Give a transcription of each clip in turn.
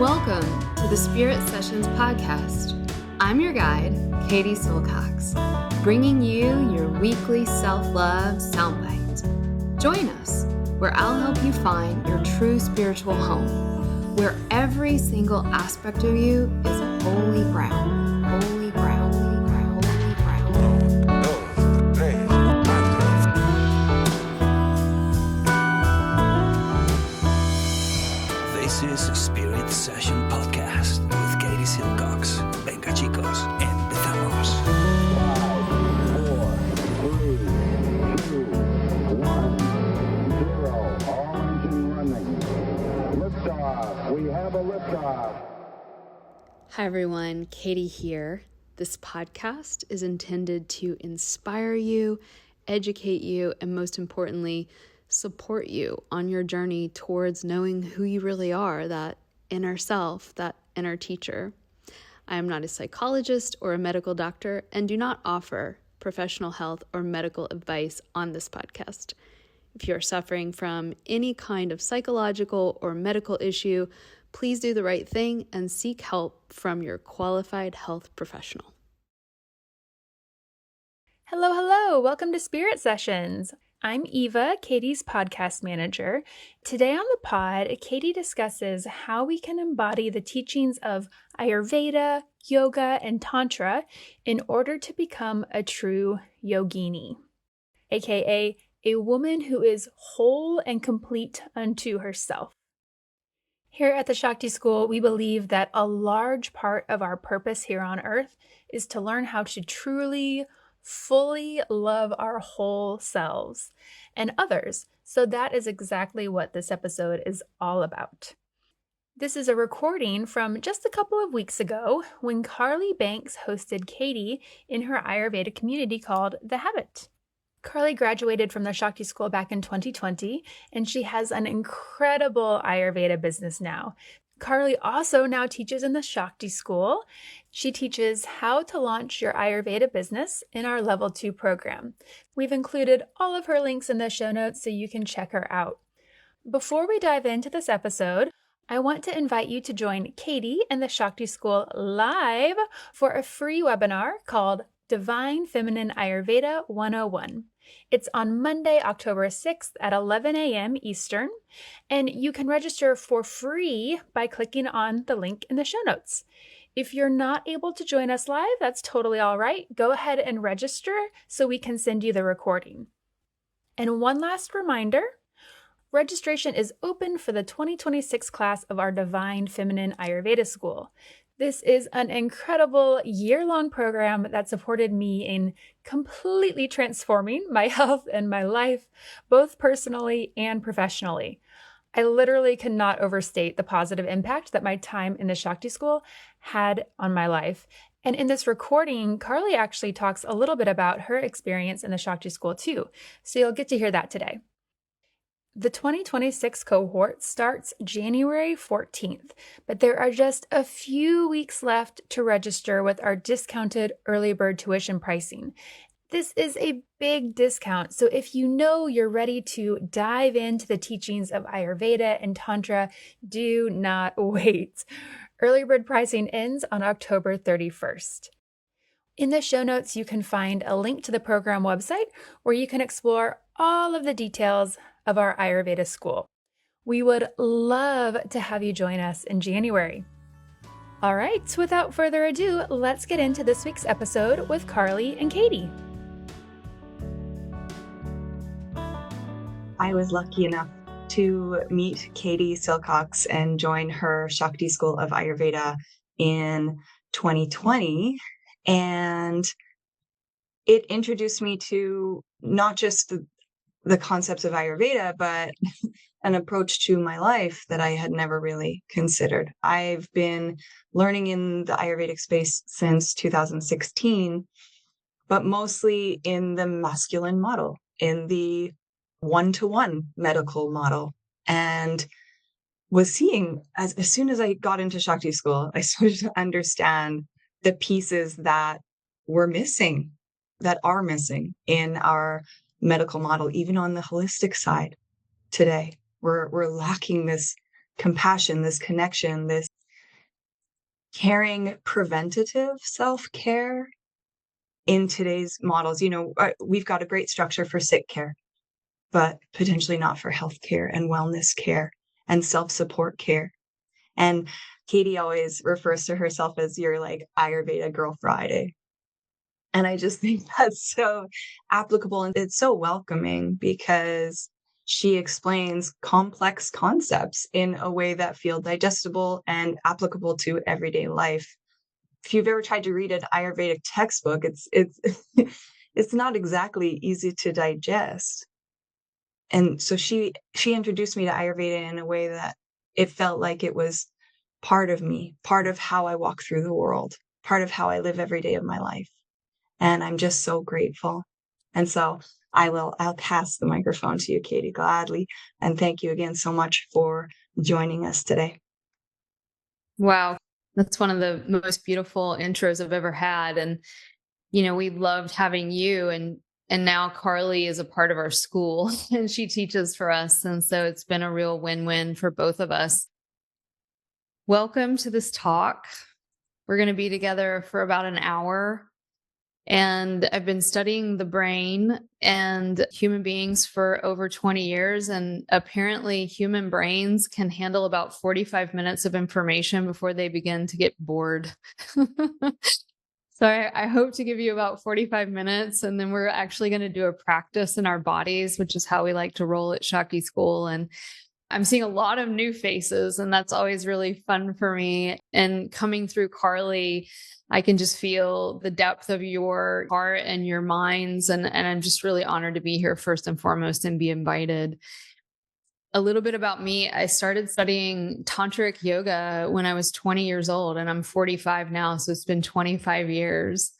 Welcome to the Spirit Sessions podcast. I'm your guide, Katie Silcox, bringing you your weekly self-love soundbite. Join us, where I'll help you find your true spiritual home, where every single aspect of you is holy ground, holy ground, holy ground, holy ground. This is Spirit Session Podcast with Katie Silcox. Venga chicos, empezamos. 5, 4, 3, 2, 1, 0. All engine running. Liftoff. We have a liftoff. Hi everyone, Katie here. This podcast is intended to inspire you, educate you, and most importantly, support you on your journey towards knowing who you really are, that inner self, that inner teacher. I am not a psychologist or a medical doctor and do not offer professional health or medical advice on this podcast. If you are suffering from any kind of psychological or medical issue, please do the right thing and seek help from your qualified health professional. Hello. Welcome to Spirit Sessions. I'm Eva, Katie's podcast manager. Today on the pod, Katie discusses how we can embody the teachings of Ayurveda, yoga, and Tantra in order to become a true yogini, aka a woman who is whole and complete unto herself. Here at the Shakti School, we believe that a large part of our purpose here on earth is to learn how to truly fully love our whole selves and others. So that is exactly what this episode is all about. This is a recording from just a couple of weeks ago when Carly Banks hosted Katie in her Ayurveda community called The Habit. Carly graduated from the Shakti School back in 2020, and she has an incredible Ayurveda business now. Carly also now teaches in the Shakti School. She teaches how to launch your Ayurveda business in our Level 2 program. We've included all of her links in the show notes so you can check her out. Before we dive into this episode, I want to invite you to join Katie and the Shakti School live for a free webinar called Divine Feminine Ayurveda 101. It's on Monday, October 6th at 11 a.m. Eastern, and you can register for free by clicking on the link in the show notes. If you're not able to join us live, that's totally all right. Go ahead and register so we can send you the recording. And one last reminder, registration is open for the 2026 class of our Divine Feminine Ayurveda School. This is an incredible year-long program that supported me in completely transforming my health and my life, both personally and professionally. I literally cannot overstate the positive impact that my time in the Shakti School had on my life. And in this recording, Carly actually talks a little bit about her experience in the Shakti School too. So you'll get to hear that today. The 2026 cohort starts January 14th, but there are just a few weeks left to register with our discounted early bird tuition pricing. This is a big discount, so if you know you're ready to dive into the teachings of Ayurveda and Tantra, do not wait. Early bird pricing ends on October 31st. In the show notes, you can find a link to the program website where you can explore all of the details of our Ayurveda school. We would love to have you join us in January. All right, so without further ado, let's get into this week's episode with Carly and Katie. I was lucky enough to meet Katie Silcox and join her Shakti School of Ayurveda in 2020. And it introduced me to not just the concepts of Ayurveda, but an approach to my life that I had never really considered. I've been learning in the Ayurvedic space since 2016, but mostly in the masculine model, in the one-to-one medical model, and was seeing as soon as I got into Shakti School, I started to understand the pieces that were missing, that are missing in our medical model, even on the holistic side today. We're lacking this compassion, this connection, this pairing preventative self-care in today's models. We've got a great structure for sick care, but potentially not for healthcare and wellness care and self-support care. And Katie always refers to herself as your like Ayurveda Girl Friday. And I just think that's so applicable, and it's so welcoming because she explains complex concepts in a way that feel digestible and applicable to everyday life. If you've ever tried to read an Ayurvedic textbook, it's it's not exactly easy to digest. And so she introduced me to Ayurveda in a way that it felt like it was part of me, part of how I walk through the world, part of how I live every day of my life. And I'm just so grateful. And so I'll pass the microphone to you, Katie, gladly. And thank you again so much for joining us today. Wow. That's one of the most beautiful intros I've ever had. And, we loved having you, and now Carly is a part of our school and she teaches for us. And so it's been a real win-win for both of us. Welcome to this talk. We're going to be together for about an hour. And I've been studying the brain and human beings for over 20 years. And apparently human brains can handle about 45 minutes of information before they begin to get bored. So I hope to give you about 45 minutes, and then we're actually going to do a practice in our bodies, which is how we like to roll at Shakti School. And I'm seeing a lot of new faces, and that's always really fun for me. And coming through Carly, I can just feel the depth of your heart and your minds. And I'm just really honored to be here first and foremost and be invited. A little bit about me. I started studying tantric yoga when I was 20 years old, and I'm 45 now. So it's been 25 years.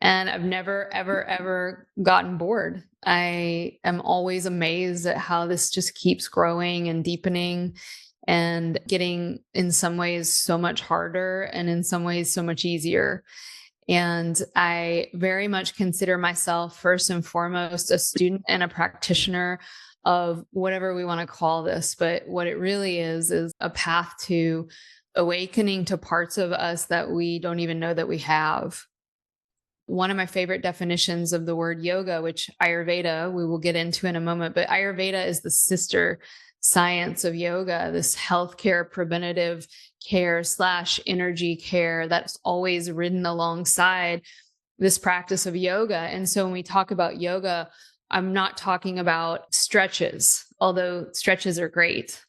And I've never, ever, ever gotten bored. I am always amazed at how this just keeps growing and deepening and getting, in some ways, so much harder, and in some ways, so much easier. And I very much consider myself, first and foremost, a student and a practitioner of whatever we want to call this. But what it really is a path to awakening to parts of us that we don't even know that we have. One of my favorite definitions of the word yoga, which Ayurveda, we will get into in a moment, but Ayurveda is the sister science of yoga, this healthcare, preventative care / energy care that's always ridden alongside this practice of yoga. And so when we talk about yoga, I'm not talking about stretches, although stretches are great.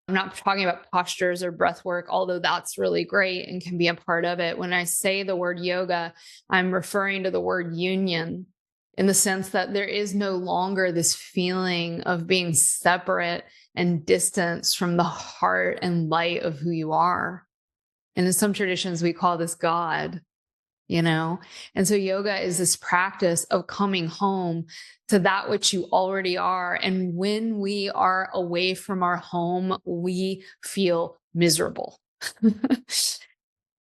I'm not talking about postures or breath work, although that's really great and can be a part of it. When I say the word yoga, I'm referring to the word union, in the sense that there is no longer this feeling of being separate and distanced from the heart and light of who you are. And in some traditions, we call this God, And so yoga is this practice of coming home to that which you already are. And when we are away from our home, we feel miserable.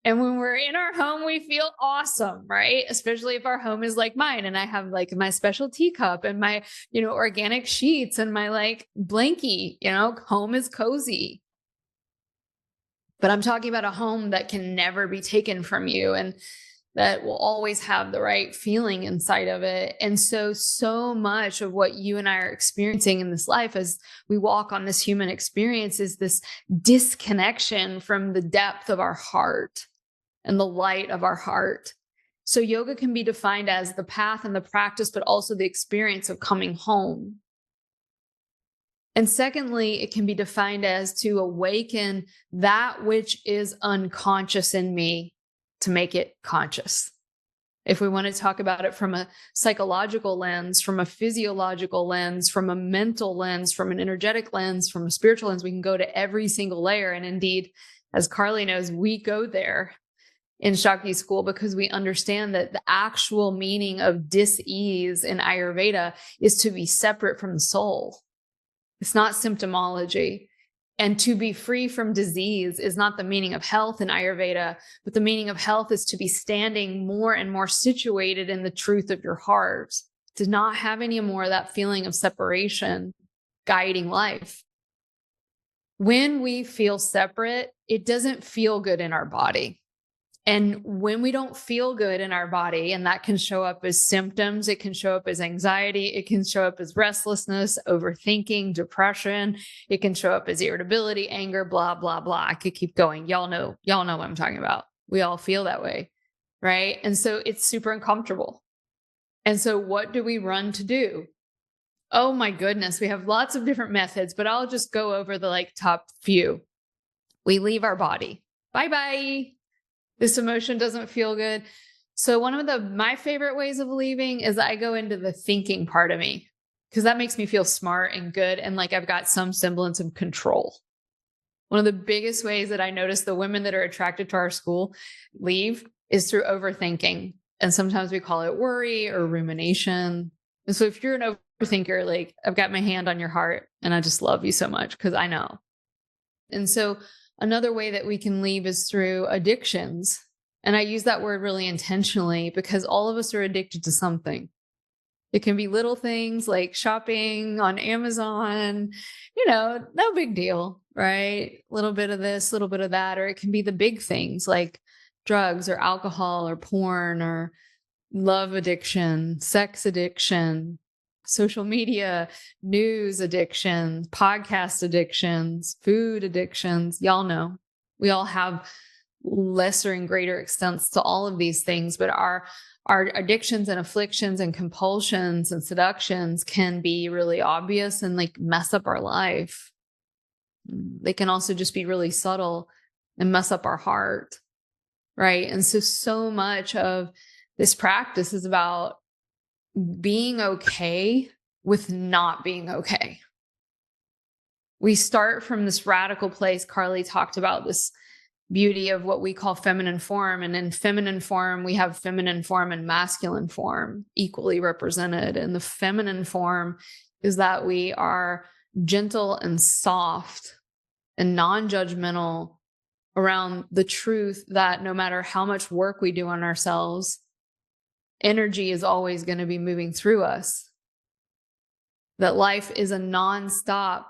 And when we're in our home, we feel awesome, right? Especially if our home is like mine and I have like my special teacup and my, organic sheets and my like blankie, home is cozy. But I'm talking about a home that can never be taken from you and that will always have the right feeling inside of it. And so much of what you and I are experiencing in this life as we walk on this human experience is this disconnection from the depth of our heart and the light of our heart. So yoga can be defined as the path and the practice, but also the experience of coming home. And secondly, it can be defined as to awaken that which is unconscious in me to make it conscious. If we want to talk about it from a psychological lens, from a physiological lens, from a mental lens, from an energetic lens, from a spiritual lens, we can go to every single layer. And indeed, as Carly knows, we go there in Shakti School because we understand that the actual meaning of dis-ease in Ayurveda is to be separate from the soul. It's not symptomology. And to be free from disease is not the meaning of health in Ayurveda, but the meaning of health is to be standing more and more situated in the truth of your heart, to not have any more of that feeling of separation guiding life. When we feel separate, it doesn't feel good in our body. And when we don't feel good in our body, and that can show up as symptoms, it can show up as anxiety, it can show up as restlessness, overthinking, depression, it can show up as irritability, anger, blah, blah, blah. I could keep going. Y'all know what I'm talking about. We all feel that way, right? And so it's super uncomfortable. And so what do we run to do? Oh my goodness, we have lots of different methods, but I'll just go over the top few. We leave our body. Bye-bye. This emotion doesn't feel good. So one of my favorite ways of leaving is I go into the thinking part of me, because that makes me feel smart and good. And like I've got some semblance of control. One of the biggest ways that I notice the women that are attracted to our school leave is through overthinking. And sometimes we call it worry or rumination. And so if you're an overthinker, like I've got my hand on your heart and I just love you so much because I know. And so another way that we can leave is through addictions. And I use that word really intentionally because all of us are addicted to something. It can be little things like shopping on Amazon, no big deal, right? A little bit of this, a little bit of that. Or it can be the big things like drugs or alcohol or porn or love addiction, sex addiction, social media, news addictions, podcast addictions, food addictions. Y'all know we all have lesser and greater extents to all of these things, but our addictions and afflictions and compulsions and seductions can be really obvious and like mess up our life. They can also just be really subtle and mess up our heart, right? And so much of this practice is about being okay with not being okay. We start from this radical place. Carly talked about this beauty of what we call feminine form. And in feminine form, we have feminine form and masculine form equally represented. And the feminine form is that we are gentle and soft and non-judgmental around the truth that no matter how much work we do on ourselves, energy is always going to be moving through us. That life is a nonstop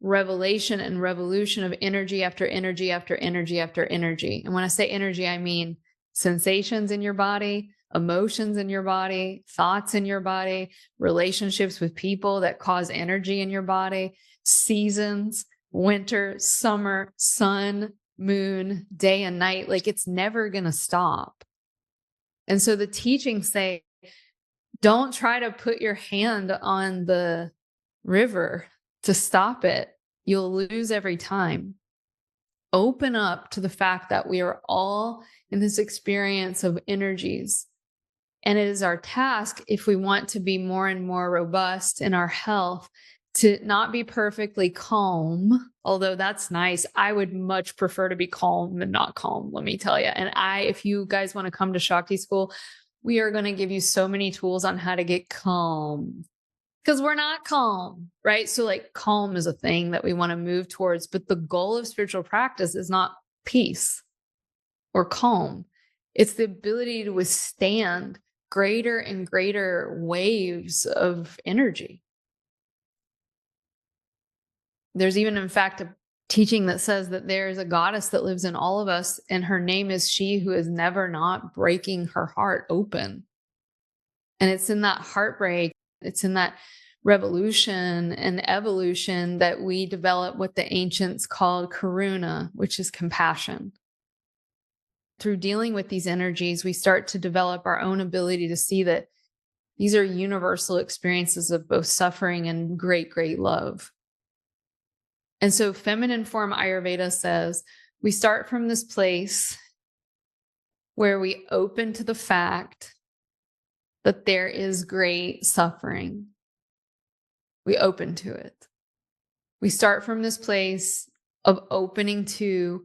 revelation and revolution of energy after energy after energy after energy. And when I say energy, I mean sensations in your body, emotions in your body, thoughts in your body, relationships with people that cause energy in your body, seasons, winter, summer, sun, moon, day and night. Like it's never going to stop. And so the teachings say, don't try to put your hand on the river to stop it. You'll lose every time. Open up to the fact that we are all in this experience of energies. And it is our task, if we want to be more and more robust in our health, to not be perfectly calm, although that's nice. I would much prefer to be calm than not calm, let me tell you. And if you guys want to come to Shakti School, we are going to give you so many tools on how to get calm because we're not calm, right? So like calm is a thing that we want to move towards, but the goal of spiritual practice is not peace or calm. It's the ability to withstand greater and greater waves of energy. There's even, in fact, a teaching that says that there is a goddess that lives in all of us, and her name is she who is never not breaking her heart open. And it's in that heartbreak, it's in that revolution and evolution that we develop what the ancients called karuna, which is compassion. Through dealing with these energies, we start to develop our own ability to see that these are universal experiences of both suffering and great, great love. And so feminine form Ayurveda says we start from this place where we open to the fact that there is great suffering. We open to it. We start from this place of opening to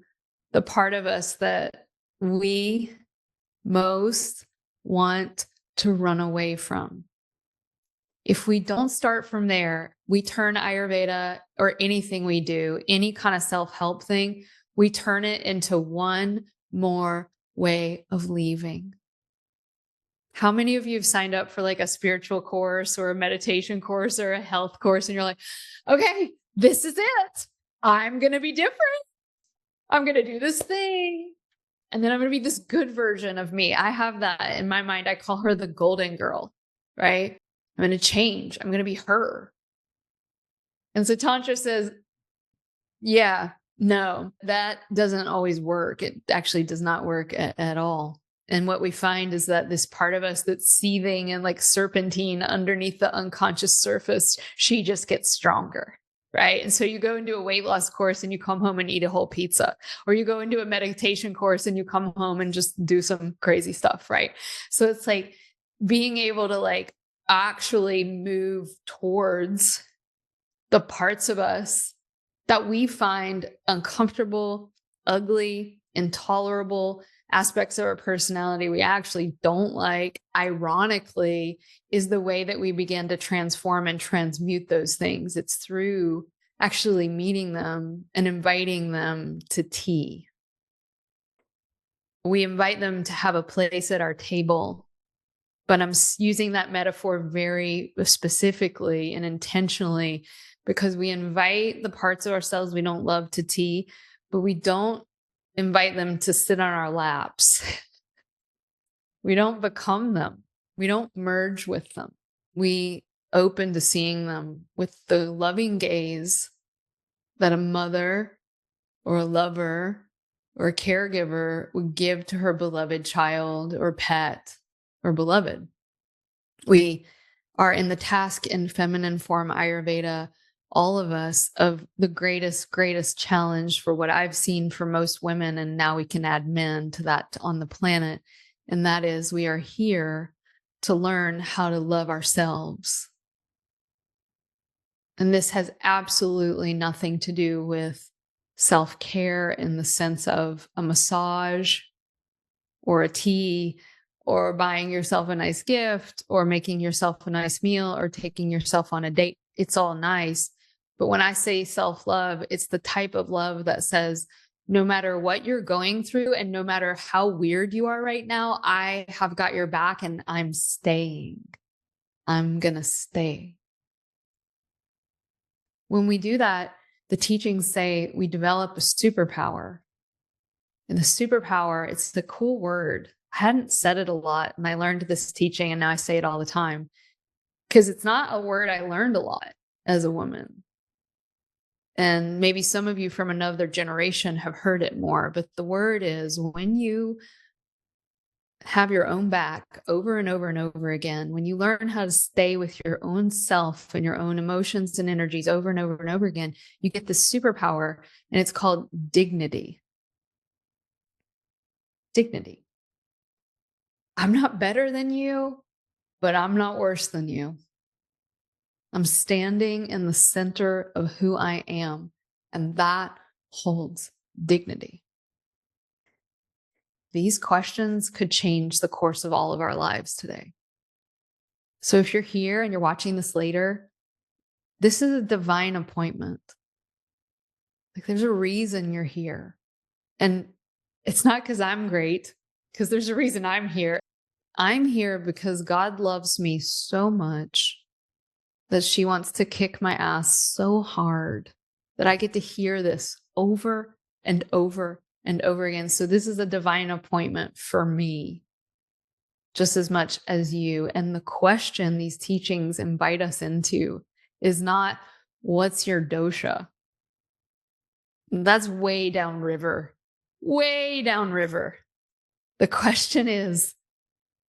the part of us that we most want to run away from. If we don't start from there, we turn Ayurveda or anything we do, any kind of self-help thing, we turn it into one more way of leaving. How many of you have signed up for like a spiritual course or a meditation course or a health course and you're like, okay, this is it. I'm going to be different. I'm going to do this thing. And then I'm going to be this good version of me. I have that in my mind. I call her the golden girl, right? I'm going to change. I'm going to be her. And so Tantra says, yeah, no, that doesn't always work. It actually does not work at all. And what we find is that this part of us that's seething and like serpentine underneath the unconscious surface, she just gets stronger. Right. And so you go into a weight loss course and you come home and eat a whole pizza, or you go into a meditation course and you come home and just do some crazy stuff. Right. So it's like being able to like actually move towards the parts of us that we find uncomfortable, ugly, intolerable, aspects of our personality we actually don't like, ironically, is the way that we begin to transform and transmute those things. It's through actually meeting them and inviting them to tea. We invite them to have a place at our table, but I'm using that metaphor very specifically and intentionally because we invite the parts of ourselves we don't love to tea, but we don't invite them to sit on our laps. We don't become them. We don't merge with them. We open to seeing them with the loving gaze that a mother or a lover or a caregiver would give to her beloved child or pet or beloved. We are in the task in feminine form Ayurveda, all of us, of the greatest challenge for what I've seen for most women, and now we can add men to that on the planet. And that is, we are here to learn how to love ourselves. And this has absolutely nothing to do with self-care in the sense of a massage or a tea or buying yourself a nice gift or making yourself a nice meal or taking yourself on a date. It's all nice. But when I say self-love, it's the type of love that says, no matter what you're going through and no matter how weird you are right now, I have got your back and I'm staying. I'm going to stay. When we do that, the teachings say we develop a superpower. And the superpower, it's the cool word. I hadn't said it a lot, and I learned this teaching, and now I say it all the time because it's not a word I learned a lot as a woman. And maybe some of you from another generation have heard it more, but the word is when you have your own back over and over and over again, when you learn how to stay with your own self and your own emotions and energies over and over and over again, you get this superpower, and it's called dignity. Dignity. I'm not better than you, but I'm not worse than you. I'm standing in the center of who I am, and that holds dignity. These questions could change the course of all of our lives today. So if you're here and you're watching this later, this is a divine appointment. Like there's a reason you're here. And it's not because I'm great, because there's a reason I'm here. I'm here because God loves me so much that she wants to kick my ass so hard that I get to hear this over and over and over again. So this is a divine appointment for me, just as much as you. And the question these teachings invite us into is not, what's your dosha? That's way downriver, way downriver. The question is,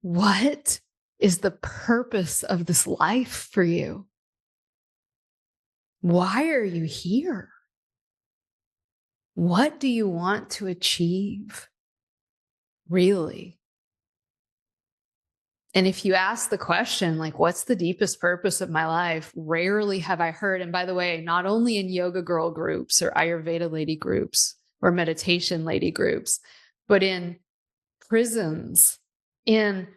what is the purpose of this life for you? Why are you here? What do you want to achieve? Really? And if you ask the question, like, what's the deepest purpose of my life? Rarely have I heard, and by the way, not only in yoga girl groups or Ayurveda lady groups or meditation lady groups, but in prisons, in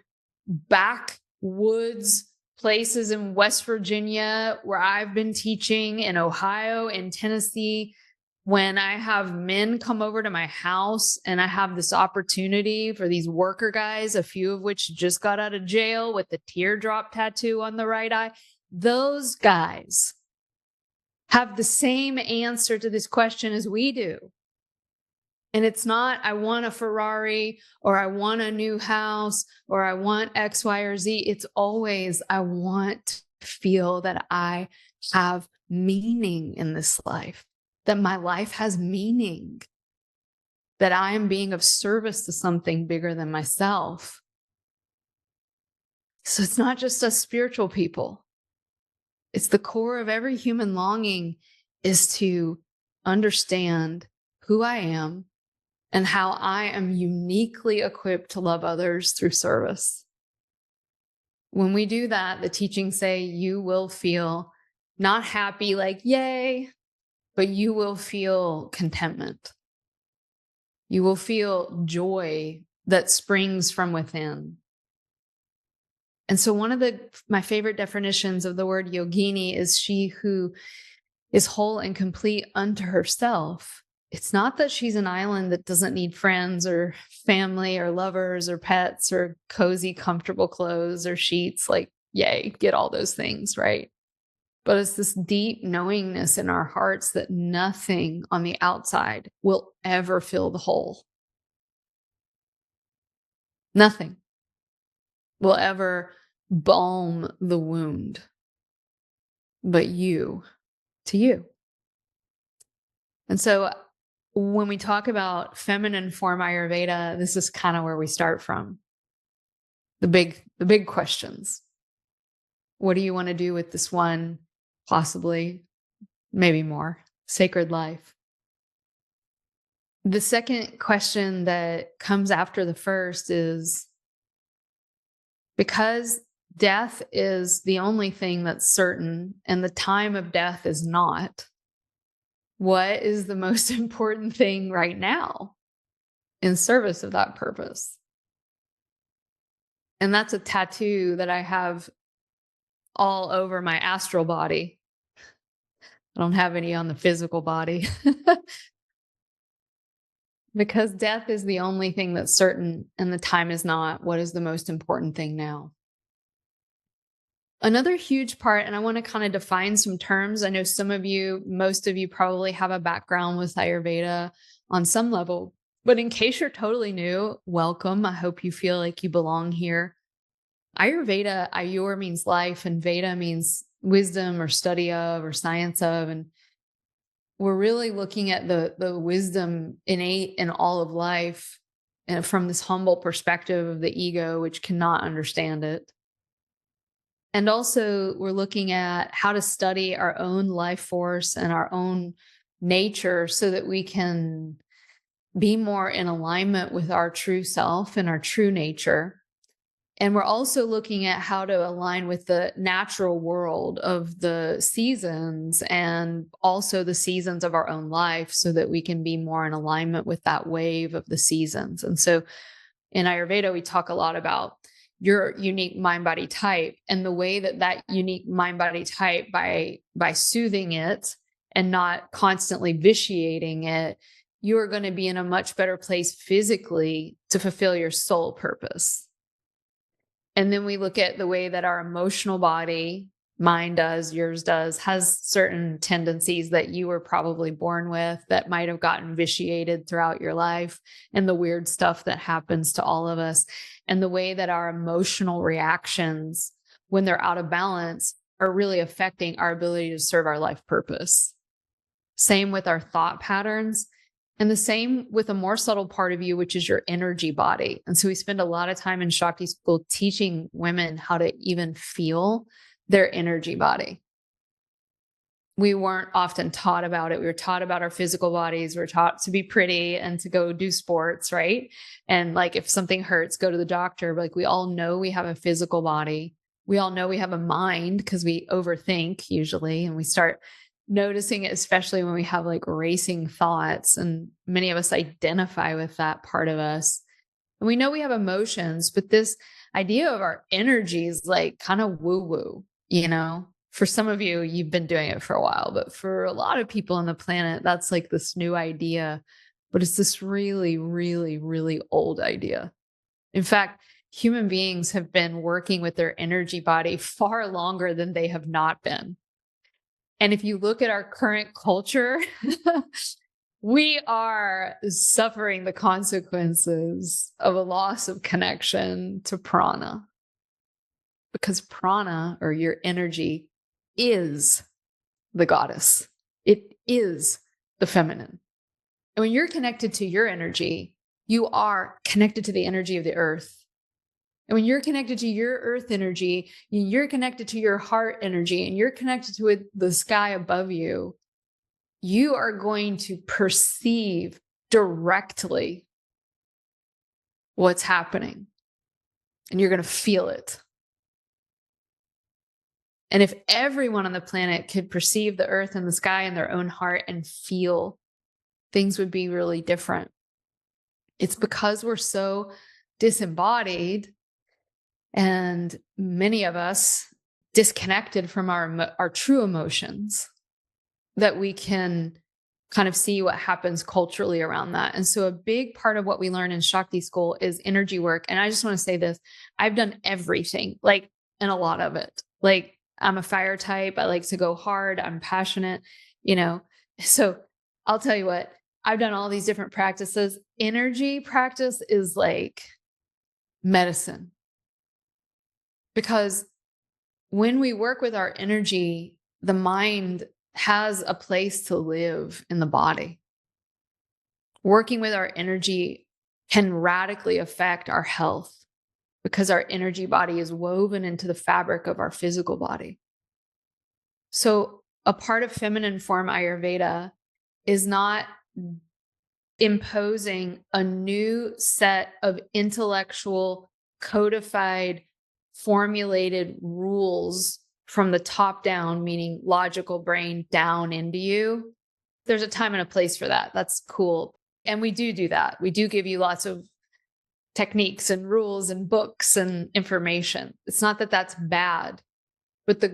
backwoods places in West Virginia where I've been teaching, in Ohio, in Tennessee, when I have men come over to my house and I have this opportunity for these worker guys, a few of which just got out of jail with the teardrop tattoo on the right eye, those guys have the same answer to this question as we do. And it's not, I want a Ferrari or I want a new house or I want X, Y, or Z. It's always, I want to feel that I have meaning in this life, that my life has meaning, that I am being of service to something bigger than myself. So it's not just us spiritual people. It's the core of every human longing is to understand who I am and how I am uniquely equipped to love others through service. When we do that, the teachings say you will feel not happy, like, yay, but you will feel contentment. You will feel joy that springs from within. And so one of my favorite definitions of the word yogini is she who is whole and complete unto herself. It's not that she's an island that doesn't need friends or family or lovers or pets or cozy, comfortable clothes or sheets. Like, yay, get all those things, right? But it's this deep knowingness in our hearts that nothing on the outside will ever fill the hole. Nothing will ever balm the wound, but you to you. And so when we talk about feminine form Ayurveda, this is kind of where we start from. The big questions. What do you want to do with this one, possibly, maybe more, sacred life? The second question that comes after the first is, because death is the only thing that's certain and the time of death is not, what is the most important thing right now in service of that purpose? And that's a tattoo that I have all over my astral body. I don't have any on the physical body. Because death is the only thing that's certain and the time is not. What is the most important thing now? Another huge part, and I want to kind of define some terms. I know most of you probably have a background with Ayurveda on some level, but in case you're totally new, welcome. I hope you feel like you belong here. Ayurveda, Ayur means life, and Veda means wisdom or study of or science of. And we're really looking at the wisdom innate in all of life, and from this humble perspective of the ego, which cannot understand it. And also, we're looking at how to study our own life force and our own nature so that we can be more in alignment with our true self and our true nature. And we're also looking at how to align with the natural world of the seasons and also the seasons of our own life so that we can be more in alignment with that wave of the seasons. And so in Ayurveda, we talk a lot about your unique mind-body type and the way that unique mind-body type, by soothing it and not constantly vitiating it, you are going to be in a much better place physically to fulfill your soul purpose. And then we look at the way that our emotional body, mine does, yours does, has certain tendencies that you were probably born with that might have gotten vitiated throughout your life, and the weird stuff that happens to all of us, and the way that our emotional reactions, when they're out of balance, are really affecting our ability to serve our life purpose. Same with our thought patterns. And the same with a more subtle part of you, which is your energy body. And so we spend a lot of time in Shakti School teaching women how to even feel their energy body. We weren't often taught about it. We were taught about our physical bodies. We were taught to be pretty and to go do sports, right? And like, if something hurts, go to the doctor. But like, we all know we have a physical body. We all know we have a mind because we overthink usually, and we start noticing it, especially when we have like racing thoughts. And many of us identify with that part of us. And we know we have emotions, but this idea of our energy is like kind of woo-woo, you know? For some of you, you've been doing it for a while, but for a lot of people on the planet, that's like this new idea, but it's this really, really, really old idea. In fact, human beings have been working with their energy body far longer than they have not been. And if you look at our current culture, we are suffering the consequences of a loss of connection to prana, because prana, or your energy, is the goddess. It is the feminine. And when you're connected to your energy, you are connected to the energy of the earth. And when you're connected to your earth energy, you're connected to your heart energy, and you're connected to the sky above you, you are going to perceive directly what's happening, and you're going to feel it. And if everyone on the planet could perceive the earth and the sky in their own heart and feel, things would be really different. It's because we're so disembodied, and many of us disconnected from our true emotions, that we can kind of see what happens culturally around that. And so a big part of what we learn in Shakti School is energy work. And I just want to say this, I've done everything, like, and a lot of it. Like, I'm a fire type. I like to go hard. I'm passionate, so I'll tell you what, I've done all these different practices. Energy practice is like medicine, because when we work with our energy, the mind has a place to live in the body. Working with our energy can radically affect our health, because our energy body is woven into the fabric of our physical body. So a part of feminine form Ayurveda is not imposing a new set of intellectual, codified, formulated rules from the top down, meaning logical brain down into you. There's a time and a place for that. That's cool. And we do that. We do give you lots of techniques and rules and books and information. It's not that that's bad, but the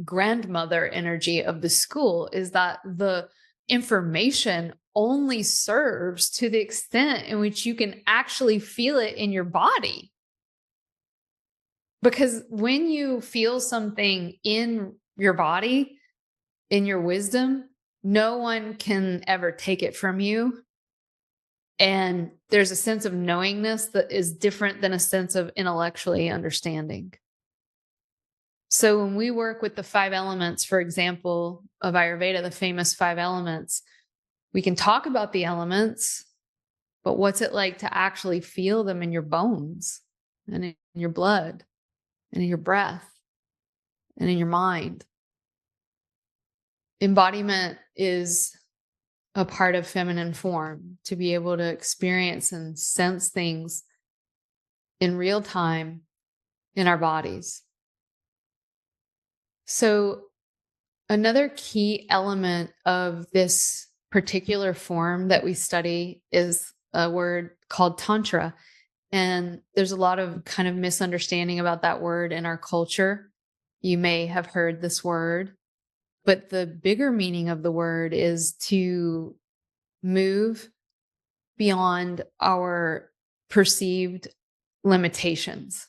grandmother energy of the school is that the information only serves to the extent in which you can actually feel it in your body. Because when you feel something in your body, in your wisdom, no one can ever take it from you. And there's a sense of knowingness that is different than a sense of intellectually understanding. So when we work with the 5 elements, for example, of Ayurveda, the famous 5 elements, we can talk about the elements, but what's it like to actually feel them in your bones and in your blood and in your breath and in your mind? Embodiment is a part of feminine form, to be able to experience and sense things in real time in our bodies. So another key element of this particular form that we study is a word called Tantra. And there's a lot of kind of misunderstanding about that word in our culture. You may have heard this word, but the bigger meaning of the word is to move beyond our perceived limitations.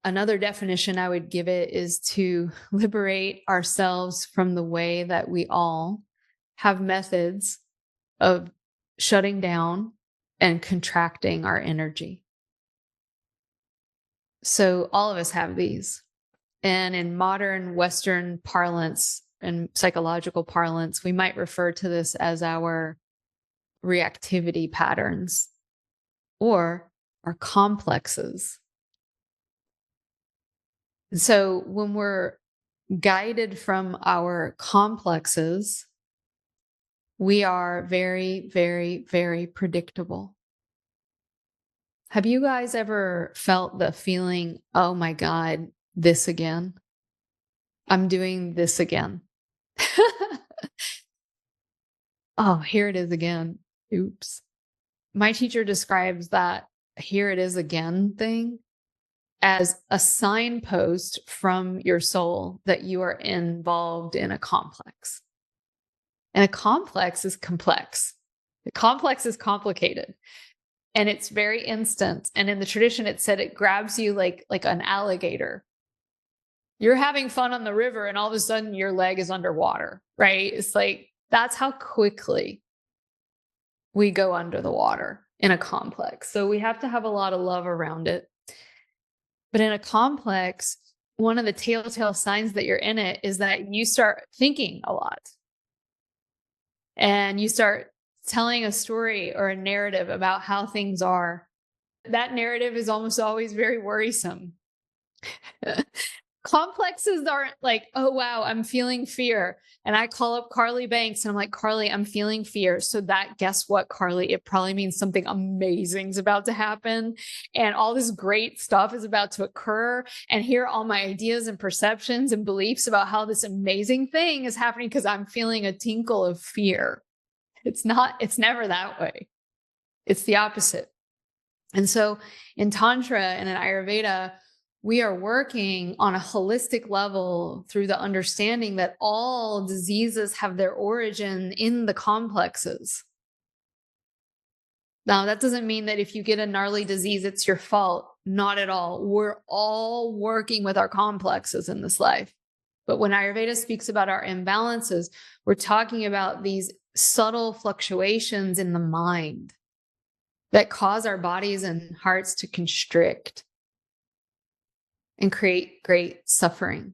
Another definition I would give it is to liberate ourselves from the way that we all have methods of shutting down and contracting our energy. So all of us have these. And in modern Western parlance and psychological parlance, we might refer to this as our reactivity patterns or our complexes. And so when we're guided from our complexes, we are very, very, very predictable. Have you guys ever felt the feeling, oh my God, this again? I'm doing this again. Oh, here it is again. Oops. My teacher describes that here it is again thing as a signpost from your soul that you are involved in a complex. And a complex is complex. The complex is complicated. And it's very instant. And in the tradition, it said it grabs you like an alligator. You're having fun on the river and all of a sudden your leg is underwater, right? It's like That's how quickly we go under the water in a complex. So we have to have a lot of love around it. But in a complex, one of the telltale signs that you're in it is that you start thinking a lot. And you start telling a story or a narrative about how things are. That narrative is almost always very worrisome. Complexes aren't like, oh, wow, I'm feeling fear. And I call up Carly Banks and I'm like, Carly, I'm feeling fear. So that, guess what, Carly? It probably means something amazing is about to happen. And all this great stuff is about to occur. And here are all my ideas and perceptions and beliefs about how this amazing thing is happening because I'm feeling a tinkle of fear. It's never that way. It's the opposite. And so in Tantra and in Ayurveda, we are working on a holistic level through the understanding that all diseases have their origin in the complexes. Now, that doesn't mean that if you get a gnarly disease, it's your fault. Not at all. We're all working with our complexes in this life. But when Ayurveda speaks about our imbalances, we're talking about these subtle fluctuations in the mind that cause our bodies and hearts to constrict and create great suffering.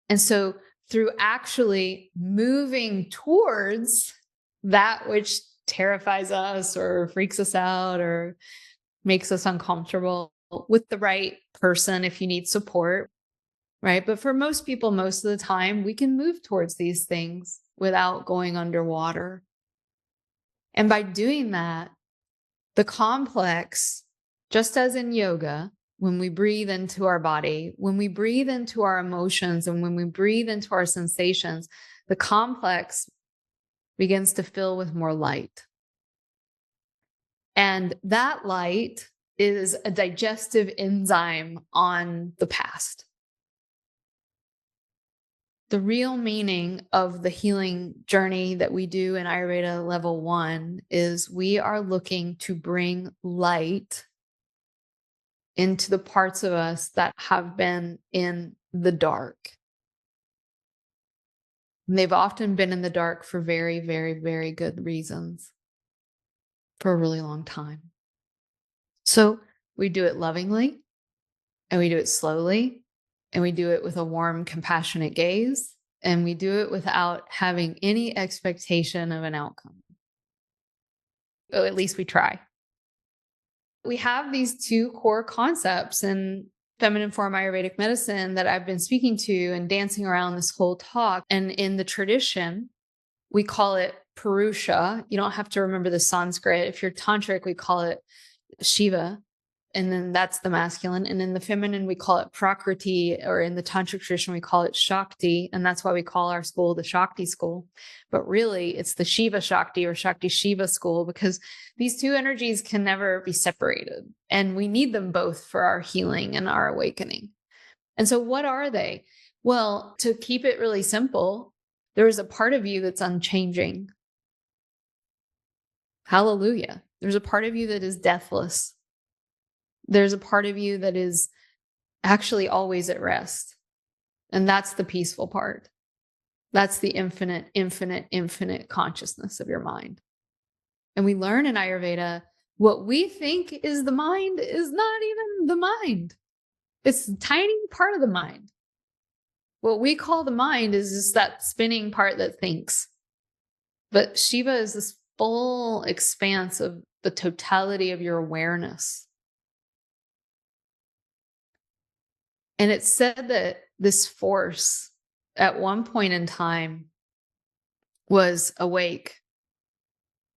And so through actually moving towards that which terrifies us or freaks us out or makes us uncomfortable with the right person if you need support, right? But for most people, most of the time, we can move towards these things without going underwater. And by doing that, the complex, just as in yoga, when we breathe into our body, when we breathe into our emotions, and when we breathe into our sensations, the complex begins to fill with more light. And that light is a digestive enzyme on the past. The real meaning of the healing journey that we do in Ayurveda level 1 is we are looking to bring light into the parts of us that have been in the dark. And they've often been in the dark for very, very, very good reasons for a really long time. So we do it lovingly, and we do it slowly, and we do it with a warm, compassionate gaze, and we do it without having any expectation of an outcome. Or at least we try. We have these two core concepts in feminine form Ayurvedic medicine that I've been speaking to and dancing around this whole talk. And in the tradition, we call it Purusha. You don't have to remember the Sanskrit. If you're tantric, we call it Shiva. And then that's the masculine. And in the feminine, we call it Prakriti, or in the tantric tradition, we call it Shakti. And that's why we call our school the Shakti School. But really, it's the Shiva Shakti or Shakti Shiva School, because these two energies can never be separated. And we need them both for our healing and our awakening. And so what are they? Well, to keep it really simple, there is a part of you that's unchanging. Hallelujah. There's a part of you that is deathless. There's a part of you that is actually always at rest. And that's the peaceful part. That's the infinite, infinite, infinite consciousness of your mind. And we learn in Ayurveda, what we think is the mind is not even the mind. It's a tiny part of the mind. What we call the mind is just that spinning part that thinks. But Shiva is this full expanse of the totality of your awareness. And it's said that this force at one point in time was awake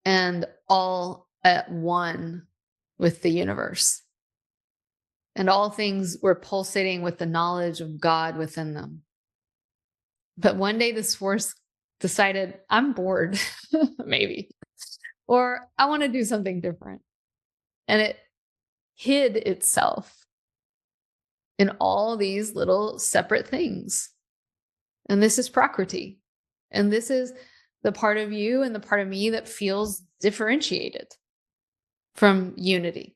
and all at one with the universe. And all things were pulsating with the knowledge of God within them. But one day this force decided, I'm bored, maybe, or I want to do something different. And it hid itself in all these little separate things. And this is Prakriti. And this is the part of you and the part of me that feels differentiated from unity.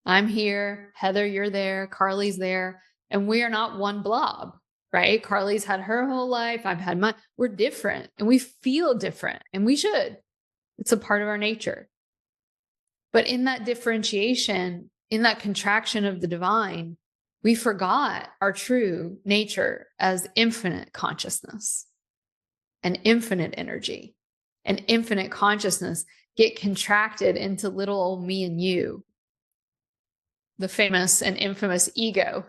I'm here, Heather, you're there, Carly's there, and we are not one blob. right? Carly's had her whole life. I've had mine. We're different and we feel different, and we should. It's a part of our nature. But in that differentiation, in that contraction of the divine, we forgot our true nature as infinite consciousness and infinite energy and infinite consciousness get contracted into little old me and you, the famous and infamous ego.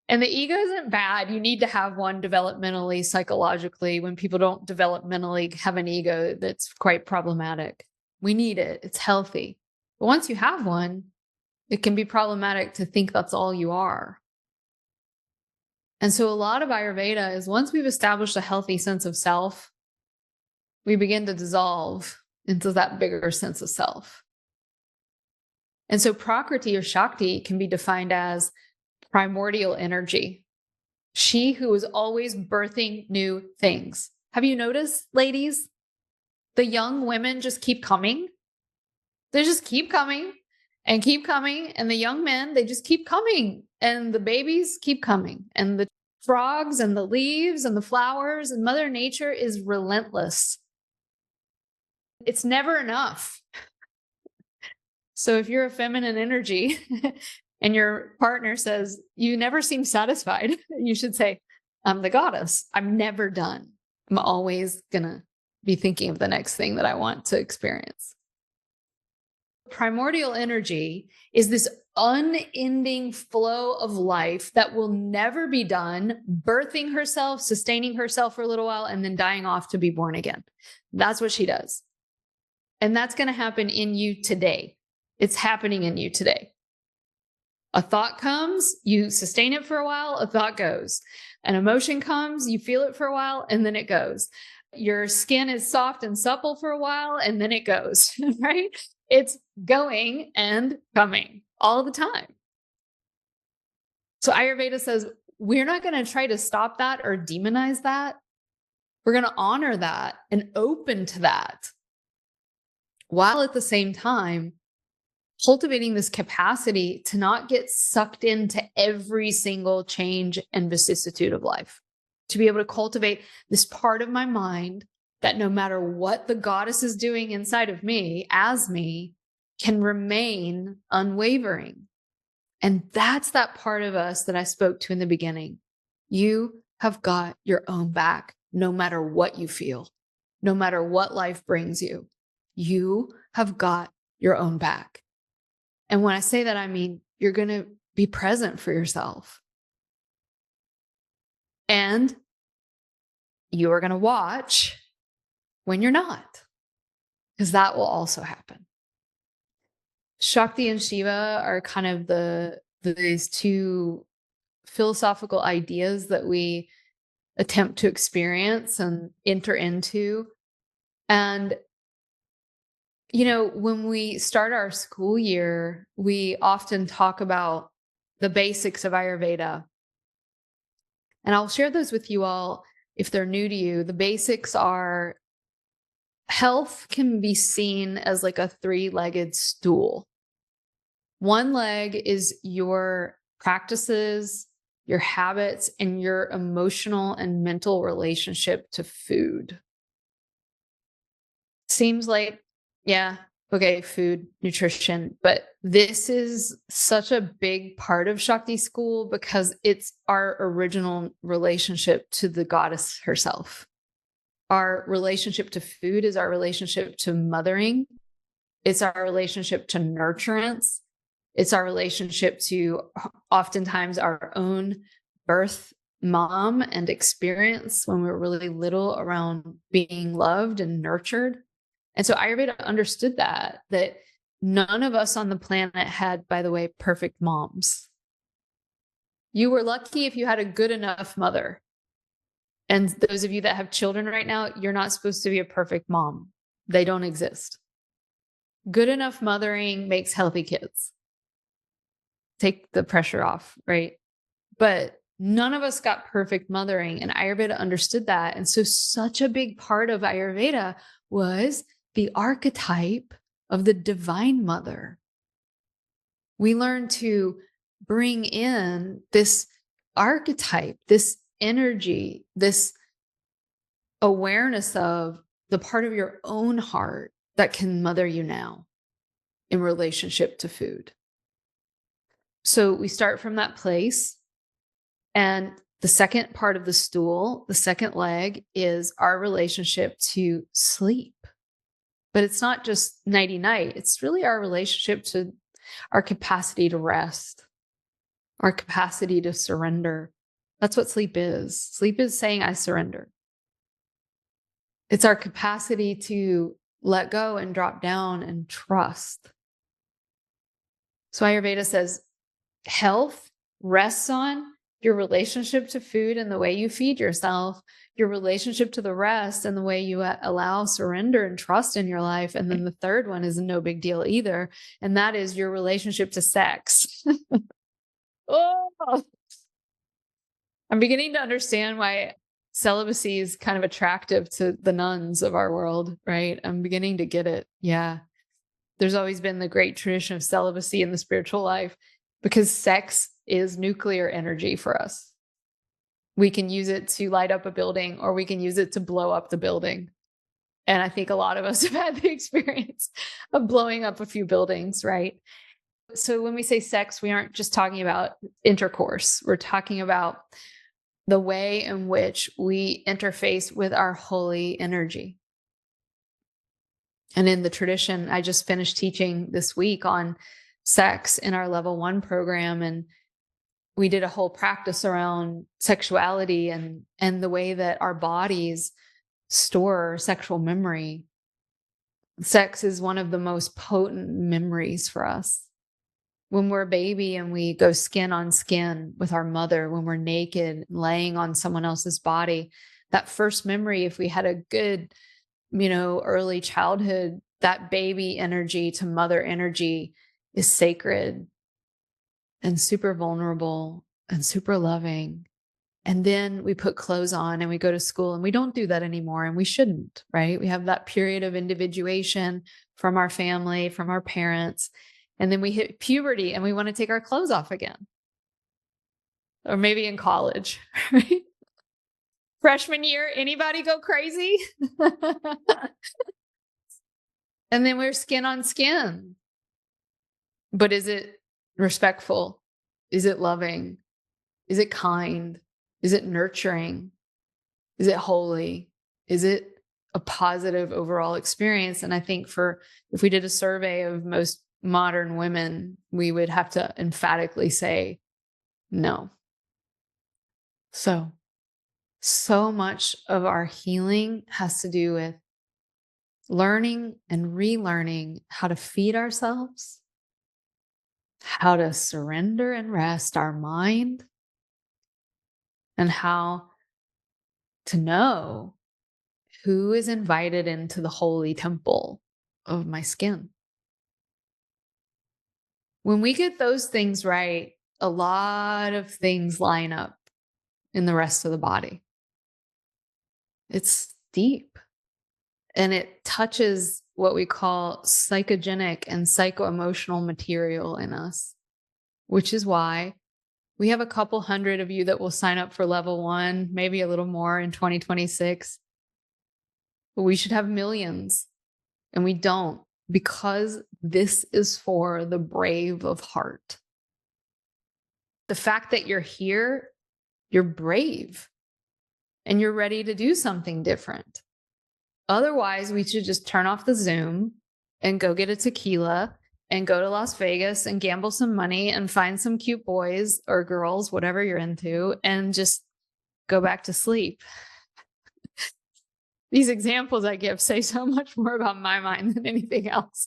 And the ego isn't bad. You need to have one developmentally, psychologically. When people don't developmentally have an ego, that's quite problematic. We need it. It's healthy. But once you have one, it can be problematic to think that's all you are. And so a lot of Ayurveda is once we've established a healthy sense of self, we begin to dissolve into that bigger sense of self. And so Prakriti or Shakti can be defined as primordial energy. She who is always birthing new things. Have you noticed, ladies? The young women just keep coming. They just keep coming and keep coming. And the young men, they just keep coming. And the babies keep coming. And the frogs and the leaves and the flowers, and Mother Nature is relentless. It's never enough. So if you're a feminine energy and your partner says, you never seem satisfied, you should say, I'm the goddess. I'm never done. I'm always going to be thinking of the next thing that I want to experience. Primordial energy is this unending flow of life that will never be done, birthing herself, sustaining herself for a little while, and then dying off to be born again. That's what she does. And that's going to happen in you today. It's happening in you today. A thought comes, you sustain it for a while, a thought goes. An emotion comes, you feel it for a while, and then it goes. Your skin is soft and supple for a while, and then it goes, right? It's going and coming all the time. So Ayurveda says, we're not going to try to stop that or demonize that. We're going to honor that and open to that, while at the same time cultivating this capacity to not get sucked into every single change and vicissitude of life, to be able to cultivate this part of my mind that no matter what the goddess is doing inside of me, as me, can remain unwavering. And that's that part of us that I spoke to in the beginning. You have got your own back, no matter what you feel, no matter what life brings you. You have got your own back. And when I say that, I mean, you're going to be present for yourself. And you are going to watch when you're not, because that will also happen. Shakti and Shiva are kind of these two philosophical ideas that we attempt to experience and enter into. And when we start our school year, we often talk about the basics of Ayurveda. And I'll share those with you all if they're new to you. The basics are health can be seen as like a three-legged stool. One leg is your practices, your habits, and your emotional and mental relationship to food. Seems like, yeah, okay, food, nutrition, but this is such a big part of Shakti School because it's our original relationship to the goddess herself. Our relationship to food is our relationship to mothering. It's our relationship to nurturance. It's our relationship to oftentimes our own birth mom and experience when we were really little around being loved and nurtured. And so Ayurveda understood that none of us on the planet had, by the way, perfect moms. You were lucky if you had a good enough mother. And those of you that have children right now, you're not supposed to be a perfect mom. They don't exist. Good enough mothering makes healthy kids. Take the pressure off, right? But none of us got perfect mothering, and Ayurveda understood that. And so such a big part of Ayurveda was the archetype of the divine mother. We learn to bring in this archetype, this energy, this awareness of the part of your own heart that can mother you now in relationship to food. So we start from that place. And the second part of the stool, the second leg, is our relationship to sleep. But it's not just nighty night. It's really our relationship to our capacity to rest, our capacity to surrender. That's what sleep is. Sleep is saying, I surrender. It's our capacity to let go and drop down and trust. So Ayurveda says health rests on your relationship to food and the way you feed yourself, your relationship to the rest and the way you allow surrender and trust in your life. And then the third one is no big deal either. And that is your relationship to sex. Oh, I'm beginning to understand why celibacy is kind of attractive to the nuns of our world, right? I'm beginning to get it. Yeah. There's always been the great tradition of celibacy in the spiritual life because sex is nuclear energy for us. We can use it to light up a building or we can use it to blow up the building. And I think a lot of us have had the experience of blowing up a few buildings, right? So when we say sex, we aren't just talking about intercourse. We're talking about the way in which we interface with our holy energy. And in the tradition, I just finished teaching this week on sex in our level 1 program. And we did a whole practice around sexuality and the way that our bodies store sexual memory. Sex is one of the most potent memories for us. When we're a baby and we go skin on skin with our mother, when we're naked, laying on someone else's body, that first memory, if we had a good, early childhood, that baby energy to mother energy is sacred and super vulnerable and super loving. And then we put clothes on and we go to school and we don't do that anymore. And we shouldn't, right? We have that period of individuation from our family, from our parents. And then we hit puberty and we want to take our clothes off again. Or maybe in college, right? Freshman year, anybody go crazy? And then we're skin on skin. But is it respectful? Is it loving? Is it kind? Is it nurturing? Is it holy? Is it a positive overall experience? And I think if we did a survey of most modern women, we would have to emphatically say no. So much of our healing has to do with learning and relearning how to feed ourselves, how to surrender and rest our mind, and how to know who is invited into the holy temple of my skin. When we get those things right, a lot of things line up in the rest of the body. It's deep and it touches what we call psychogenic and psycho-emotional material in us, which is why we have a couple hundred of you that will sign up for level 1, maybe a little more in 2026. But we should have millions, and we don't, because this is for the brave of heart. The fact that you're here, you're brave, and you're ready to do something different. Otherwise, we should just turn off the Zoom and go get a tequila and go to Las Vegas and gamble some money and find some cute boys or girls, whatever you're into, and just go back to sleep. These examples I give say so much more about my mind than anything else.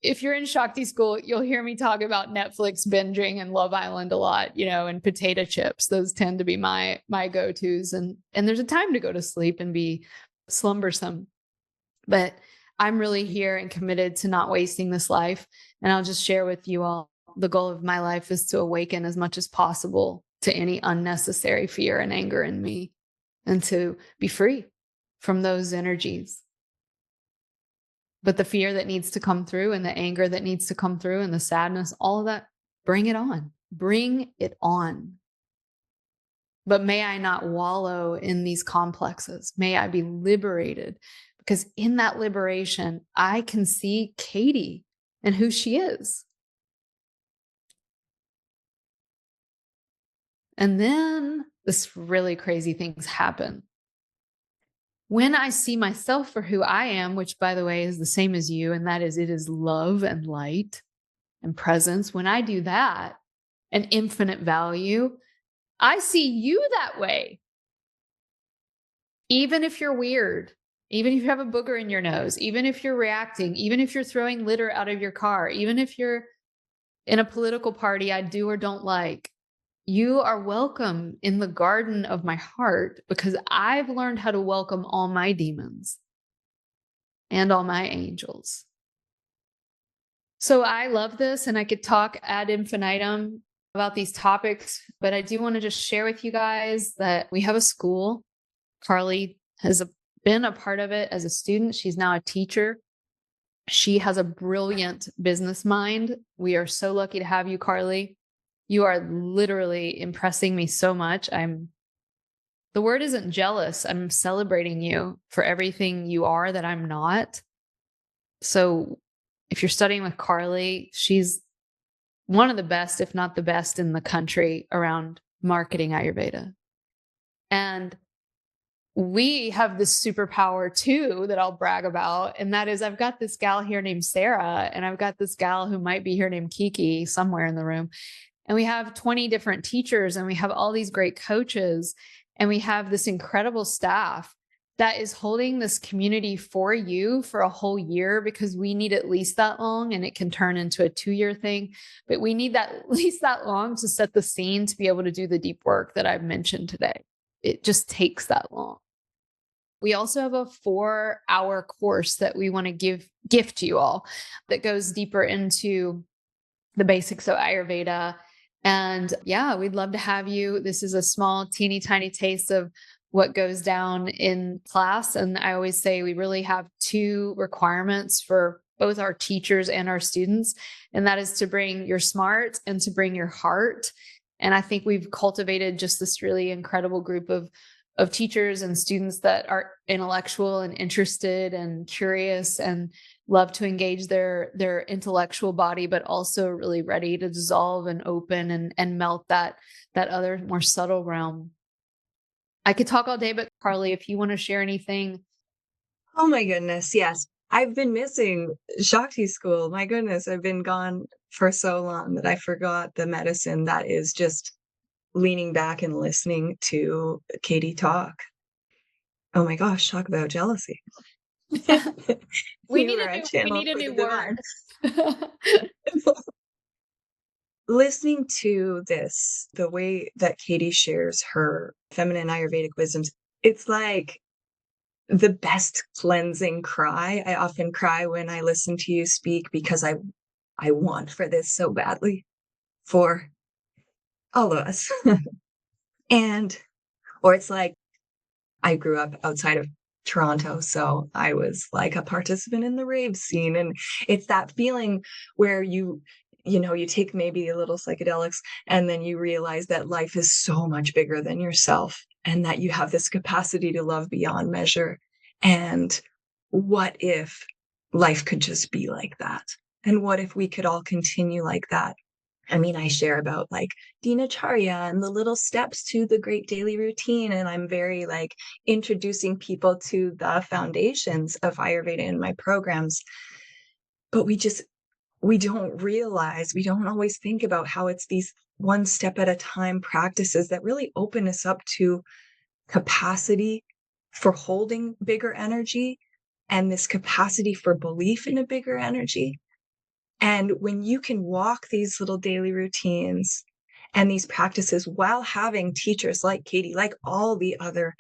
If you're in Shakti School, you'll hear me talk about Netflix binging and Love Island a lot, and potato chips. Those tend to be my go-tos. And there's a time to go to sleep and be slumbersome. But I'm really here and committed to not wasting this life. And I'll just share with you all, the goal of my life is to awaken as much as possible to any unnecessary fear and anger in me and to be free from those energies. But the fear that needs to come through and the anger that needs to come through and the sadness, all of that, bring it on. Bring it on. But may I not wallow in these complexes. May I be liberated, because in that liberation, I can see Katie and who she is. And then this really crazy things happen. When I see myself for who I am, which by the way is the same as you, and that is, it is love and light and presence. When I do that, an infinite value, I see you that way. Even if you're weird, even if you have a booger in your nose, even if you're reacting, even if you're throwing litter out of your car, even if you're in a political party I do or don't like, you are welcome in the garden of my heart, because I've learned how to welcome all my demons and all my angels. So I love this, and I could talk ad infinitum about these topics, but I do want to just share with you guys that we have a school. Carly has been a part of it as a student. She's now a teacher. She has a brilliant business mind. We are so lucky to have you, Carly. You are literally impressing me so much. The word isn't jealous. I'm celebrating you for everything you are that I'm not. So if you're studying with Carly, she's one of the best, if not the best in the country around marketing Ayurveda. And we have this superpower too that I'll brag about. And that is, I've got this gal here named Sarah, and I've got this gal who might be here named Kiki somewhere in the room. And we have 20 different teachers, and we have all these great coaches, and we have this incredible staff that is holding this community for you for a whole year, because we need at least that long, and it can turn into a 2-year thing. But we need that at least that long to set the scene to be able to do the deep work that I've mentioned today. It just takes that long. We also have a 4-hour course that we want to gift you all that goes deeper into the basics of Ayurveda. And yeah, we'd love to have you. This is a small, teeny tiny taste of what goes down in class. And I always say we really have 2 requirements for both our teachers and our students. And that is to bring your smart and to bring your heart. And I think we've cultivated just this really incredible group of teachers and students that are intellectual and interested and curious and love to engage their intellectual body, but also really ready to dissolve and open and melt that other more subtle realm. I could talk all day, but Carly, if you want to share anything. Oh my goodness, yes. I've been missing Shakti School. My goodness, I've been gone for so long that I forgot the medicine that is just leaning back and listening to Katie talk. Oh my gosh, talk about jealousy. We need a new word. Listening to this, the way that Katie shares her feminine Ayurvedic wisdoms, it's like the best cleansing cry. I often cry when I listen to you speak, because I want for this so badly for all of us. Or it's like, I grew up outside of Toronto, so I was like a participant in the rave scene. And it's that feeling where you take maybe a little psychedelics, and then you realize that life is so much bigger than yourself, and that you have this capacity to love beyond measure. And what if life could just be like that? And what if we could all continue like that? I mean, I share about like dinacharya and the little steps to the great daily routine. And I'm very like introducing people to the foundations of Ayurveda in my programs. But we don't realize, we don't always think about how it's these one step at a time practices that really open us up to capacity for holding bigger energy, and this capacity for belief in a bigger energy. And when you can walk these little daily routines and these practices while having teachers like Katie, like all the other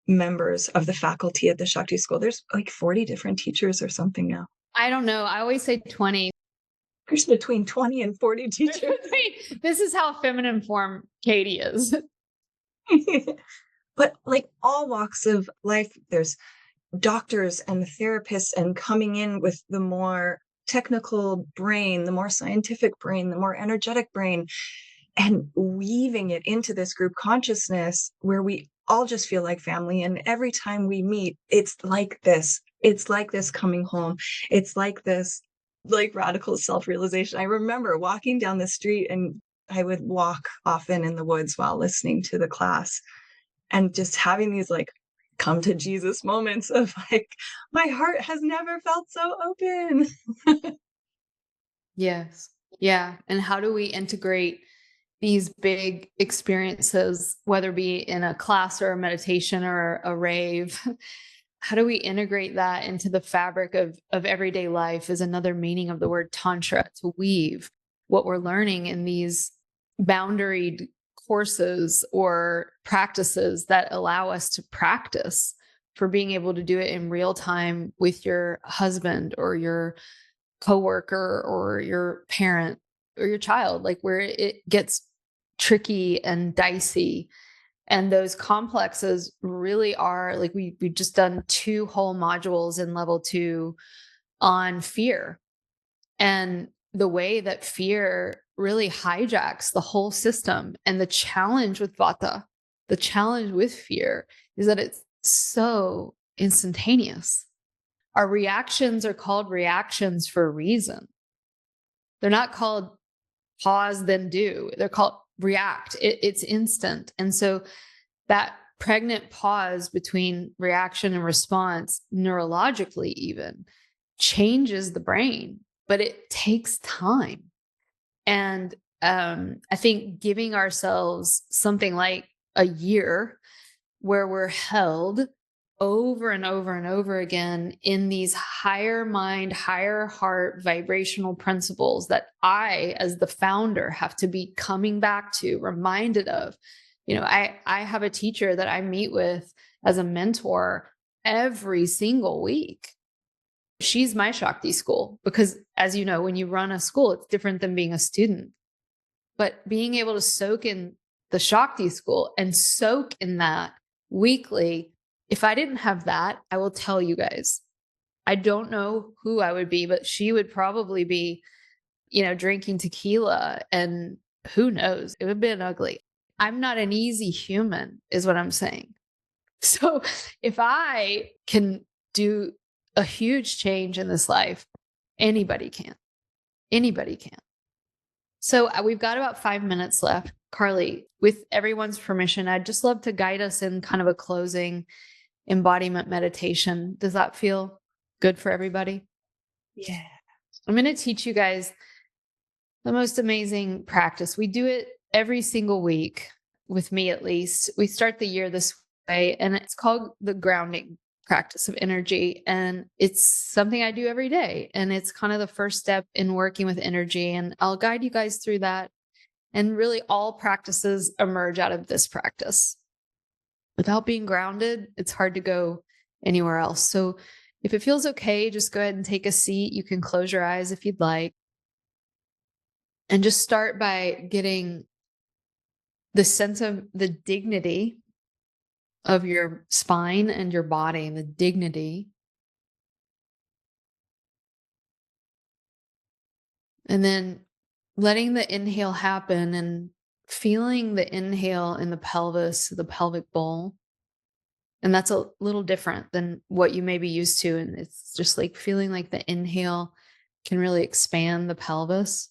members of the faculty at the Shakti School, there's like 40 different teachers or something now. I don't know. I always say 20. There's between 20 and 40 teachers. This is how feminine form Katie is. But like all walks of life, there's doctors and therapists, and coming in with the more technical brain, the more scientific brain, the more energetic brain. and weaving it into this group consciousness where we all just feel like family. And every time we meet, it's like this. It's like this coming home. It's like this, like, radical self-realization. I remember walking down the street, and I would walk often in the woods while listening to the class, and just having these like come to Jesus moments of like, my heart has never felt so open. Yes. Yeah. And how do we integrate these big experiences, whether it be in a class or a meditation or a rave? How do we integrate that into the fabric of everyday life is another meaning of the word tantra, to weave what we're learning in these boundaried courses or practices that allow us to practice for being able to do it in real time with your husband or your coworker or your parent or your child, like where it gets tricky and dicey. And those complexes really are like, we've just done 2 whole modules in level 2 on fear, and the way that fear really hijacks the whole system. And the challenge with vata, the challenge with fear, is that it's so instantaneous. Our reactions are called reactions for a reason. They're not called pause, then do. They're called react. It's instant. And so that pregnant pause between reaction and response, neurologically even, changes the brain, but it takes time. And I think giving ourselves something like a year where we're held over and over and over again in these higher mind, higher heart vibrational principles that I, as the founder, have to be coming back to, reminded of. You know, I have a teacher that I meet with as a mentor every single week. She's my Shakti school because, as you know, when you run a school, it's different than being a student. But being able to soak in the Shakti school and soak in that weekly, if I didn't have that, I will tell you guys, I don't know who I would be, but she would probably be, you know, drinking tequila, and who knows, it would have been ugly. I'm not an easy human, is what I'm saying. So if I can do a huge change in this life, anybody can. Anybody can. So we've got about 5 minutes left. Carly, with everyone's permission, I'd just love to guide us in kind of a closing embodiment meditation. Does that feel good for everybody? Yeah. I'm going to teach you guys the most amazing practice. We do it every single week, with me at least. We start the year this way, and it's called the grounding practice of energy. And it's something I do every day. And it's kind of the first step in working with energy. And I'll guide you guys through that. And really, all practices emerge out of this practice. Without being grounded, it's hard to go anywhere else. So if it feels okay, just go ahead and take a seat. You can close your eyes if you'd like. And just start by getting the sense of the dignity of your spine and your body, and the dignity. And then letting the inhale happen and feeling the inhale in the pelvis, the pelvic bowl. And that's a little different than what you may be used to. And it's just like feeling like the inhale can really expand the pelvis.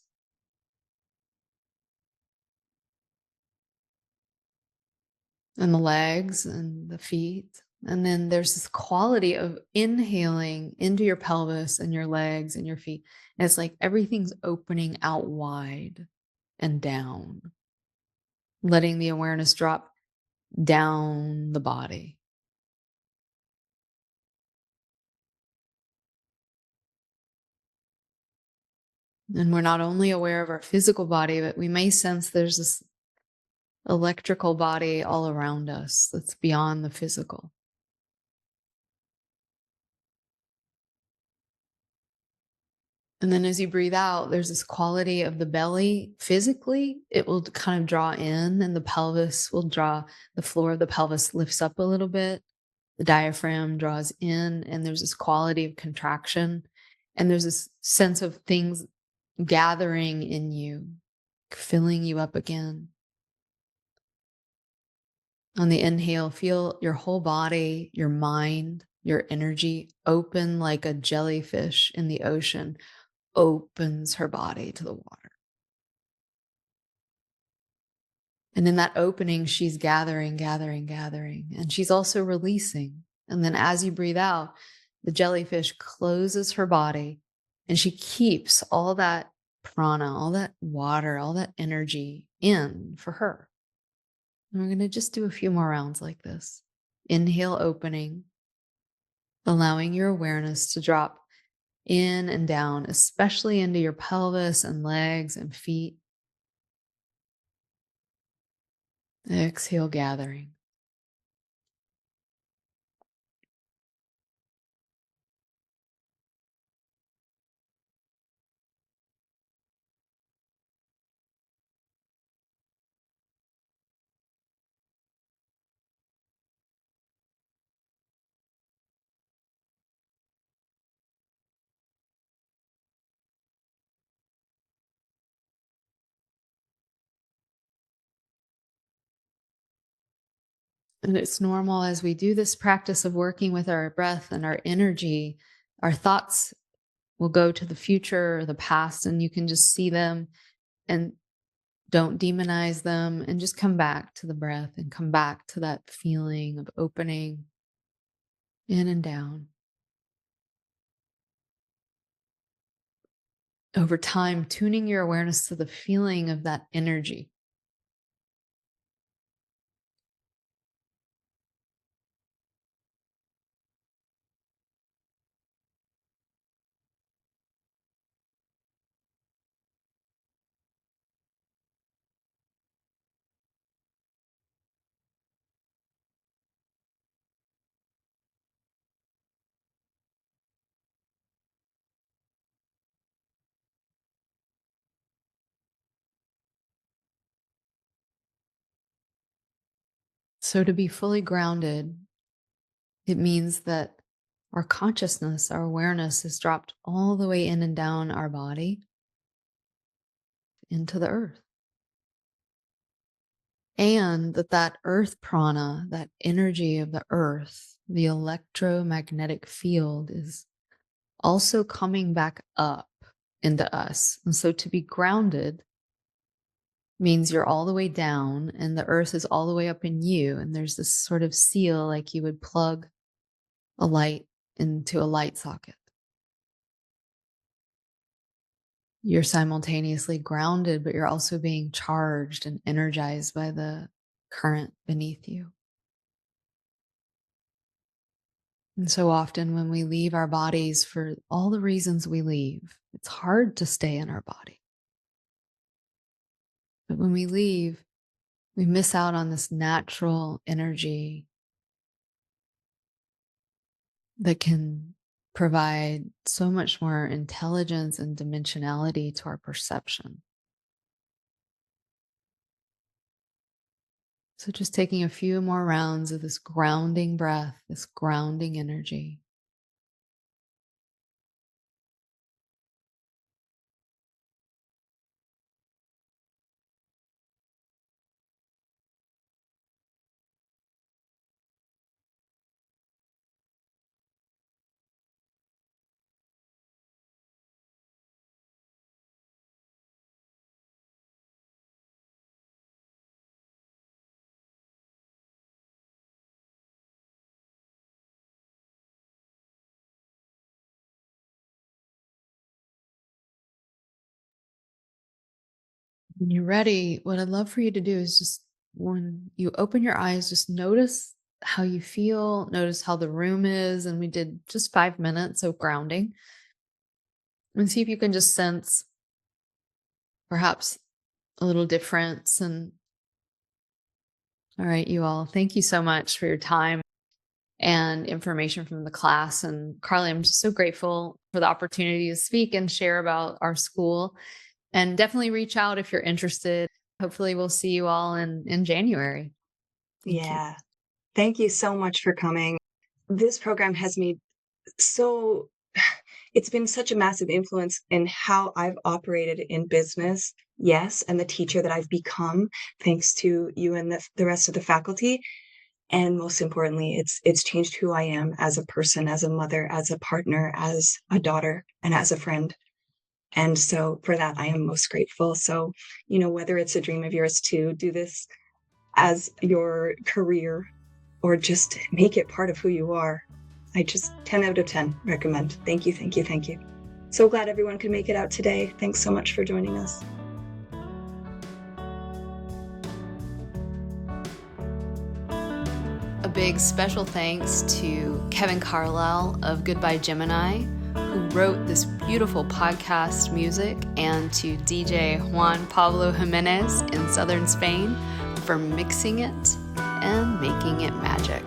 And the legs and the feet. And then there's this quality of inhaling into your pelvis and your legs and your feet. And it's like everything's opening out wide and down, letting the awareness drop down the body. And we're not only aware of our physical body, but we may sense there's this electrical body all around us that's beyond the physical. And then as you breathe out, there's this quality of the belly physically. It will kind of draw in, and the pelvis will draw, the floor of the pelvis lifts up a little bit. The diaphragm draws in, and there's this quality of contraction. And there's this sense of things gathering in you. filling you up again. On the inhale, feel your whole body, your mind, your energy open like a jellyfish in the ocean opens her body to the water. And in that opening, she's gathering, gathering, gathering, and she's also releasing. And then as you breathe out, the jellyfish closes her body and she keeps all that prana, all that water, all that energy in for her. And we're going to just do a few more rounds like this. Inhale, opening, allowing your awareness to drop in and down, especially into your pelvis and legs and feet. Exhale, gathering. And it's normal as we do this practice of working with our breath and our energy, our thoughts will go to the future or the past, and you can just see them and don't demonize them and just come back to the breath and come back to that feeling of opening in and down. Over time, tuning your awareness to the feeling of that energy. So to be fully grounded, it means that our consciousness, our awareness is dropped all the way in and down our body into the earth. And that earth prana, that energy of the earth, the electromagnetic field is also coming back up into us. And so to be grounded means you're all the way down and the earth is all the way up in you. And there's this sort of seal like you would plug a light into a light socket. You're simultaneously grounded, but you're also being charged and energized by the current beneath you. And so often when we leave our bodies for all the reasons we leave, it's hard to stay in our body. But when we leave, we miss out on this natural energy that can provide so much more intelligence and dimensionality to our perception. So just taking a few more rounds of this grounding breath, this grounding energy. When you're ready, what I'd love for you to do is just when you open your eyes, just notice how you feel, notice how the room is. And we did just 5 minutes of grounding. And see if you can just sense perhaps a little difference. And all right, you all, thank you so much for your time and information from the class. And Carly, I'm just so grateful for the opportunity to speak and share about our school. And definitely reach out if you're interested. Hopefully we'll see you all in January. Thank you. Yeah. Thank you so much for coming. This program has made so it's been such a massive influence in how I've operated in business. Yes, and the teacher that I've become, thanks to you and the rest of the faculty. And most importantly, it's changed who I am as a person, as a mother, as a partner, as a daughter, and as a friend. And so for that, I am most grateful. So, whether it's a dream of yours to do this as your career or just make it part of who you are, I just 10 out of 10 recommend. Thank you, thank you, thank you. So glad everyone could make it out today. Thanks so much for joining us. A big special thanks to Kevin Carlisle of Goodbye Gemini, who wrote this beautiful podcast music, and to DJ Juan Pablo Jimenez in southern Spain for mixing it and making it magic.